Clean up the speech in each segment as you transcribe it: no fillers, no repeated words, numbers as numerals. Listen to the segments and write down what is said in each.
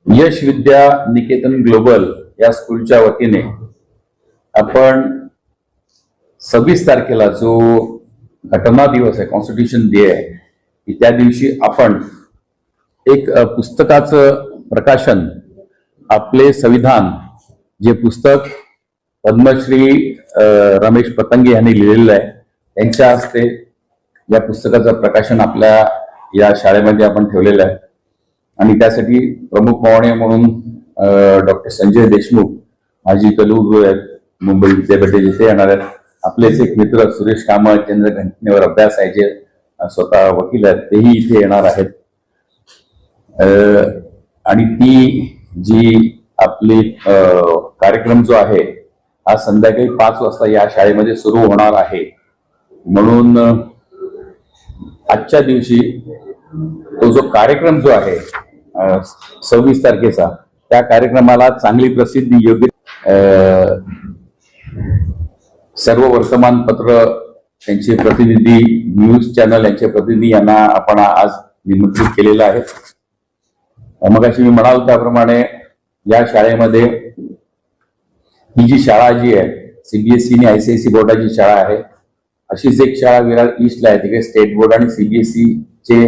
यश Vidya Niketan global या स्कूलच्या वतीने आपण 26 तारखेला जो घटना दिवस आहे, कॉन्स्टिट्यूशन डे आहे, की त्या दिवशी आपण एक पुस्तकाचं प्रकाशन, आपले संविधान जे पुस्तक पद्मश्री रमेश पतंगे यांनी लिहिलेलं आहे, त्यांच्या हस्ते या पुस्तकाचं प्रकाशन आपल्या या शाळेमध्ये आपण ठेवलेलं आहे. आणि त्यासाठी प्रमुख पाहुणे म्हणून डॉक्टर संजय देशमुख, माजी कुलगुरू आहेत मुंबई विद्यापीठाचे, जिथे येणार आहेत. आपलेच एक मित्र सुरेश कामत, केंद्र घटनेवर अभ्यास आहे, जे स्वतः वकील आहेत, तेही इथे येणार आहेत. आणि ती जी आपली कार्यक्रम जो आहे हा संध्याकाळी 5 वाजता या शाळेमध्ये सुरू होणार आहे. म्हणून आजच्या दिवशी तो जो कार्यक्रम जो आहे 26 तारखेचा, त्या कार्यक्रमाला चांगली प्रसिद्धी योग्य सर्व वर्तमानपत्र, त्यांचे प्रतिनिधी, न्यूज चॅनल यांचे प्रतिनिधी यांना आपण आज निमंत्रित केलेलं आहे. मगाशी मी म्हणाल त्याप्रमाणे या शाळेमध्ये ही जी शाळा जी आहे, सीबीएसई आणि आयसीआयसी बोर्डाची शाळा आहे, अशीच एक शाळा विरार ईस्टला आहे. तिकडे स्टेट बोर्ड आणि सीबीएसई चे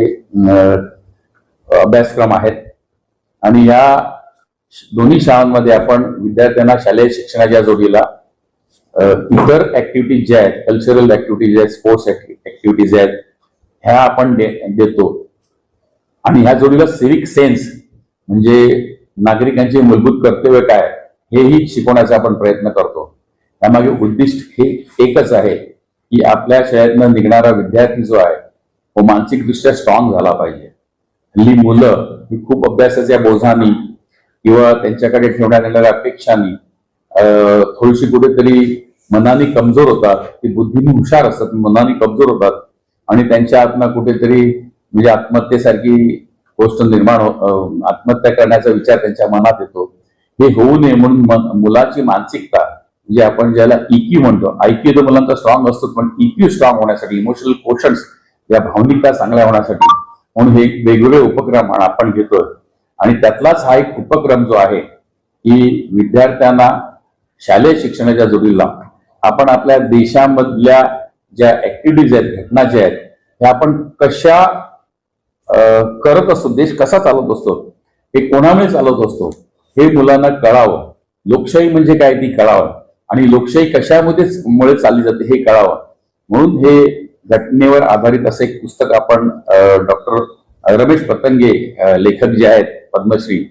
अभ्यासक्रम आहेत. आणि या दोन्ही शाळांमध्ये आपण विद्यार्थ्यांना शालेय शिक्षणाच्या जोडीला इतर ऍक्टिव्हिटीज ज्या आहेत, कल्चरल ऍक्टिव्हिटीज आहेत, स्पोर्ट्स ऍक्टिव्हिटीज आहेत, ह्या आपण देतो. आणि ह्या जोडीला सिव्हिक सेन्स म्हणजे नागरिकांचे मूलभूत कर्तव्य काय, हेही शिकवण्याचा आपण प्रयत्न करतो. त्यामागे उद्दिष्ट हे एकच आहे की आपल्या शाळेतनं निघणारा विद्यार्थी जो आहे तो मानसिकदृष्ट्या स्ट्रॉंग झाला पाहिजे. हल्ली मुलं ही खूप अभ्यासाच्या बोझानी किंवा त्यांच्याकडे ठेवण्यात येणाऱ्या अपेक्षांनी थोडीशी कुठेतरी मनाने कमजोर होतात. ती बुद्धीने हुशार असतात, मनाने कमजोर होतात आणि त्यांच्या आत्मा कुठेतरी म्हणजे आत्महत्येसारखी गोष्ट निर्माण आत्महत्या करण्याचा विचार त्यांच्या मनात येतो. हे होऊ नये म्हणून मुलाची मानसिकता, म्हणजे आपण ज्याला इक्यू म्हणतो, आयक्यू तर मुलांचा स्ट्रॉंग असतो, पण इक्यू स्ट्रॉंग होण्यासाठी, इमोशनल कोशन्स या भावनिकता चांगल्या होण्यासाठी म्हणून हे वेगवेगळे उपक्रम आपण घेतोय. आणि त्यातलाच हा एक उपक्रम जो आहे की विद्यार्थ्यांना शालेय शिक्षणाच्या जोडीला आपण आपल्या देशामधल्या ज्या ऍक्टिव्हिटीज आहेत, घटना ज्या आहेत, ह्या आपण कशा करत असतो, देश कसा चालवत असतो, हे कोणामुळे चालवत असतो, हे मुलांना कळावं. लोकशाही म्हणजे काय ती कळावं आणि लोकशाही कशामुळे चालली जाते हे कळावं. म्हणून हे घटनेवर आधारित असं एक पुस्तक आपण डॉक्टर रमेश पतंगे, लेखक जे आहेत पद्मश्री,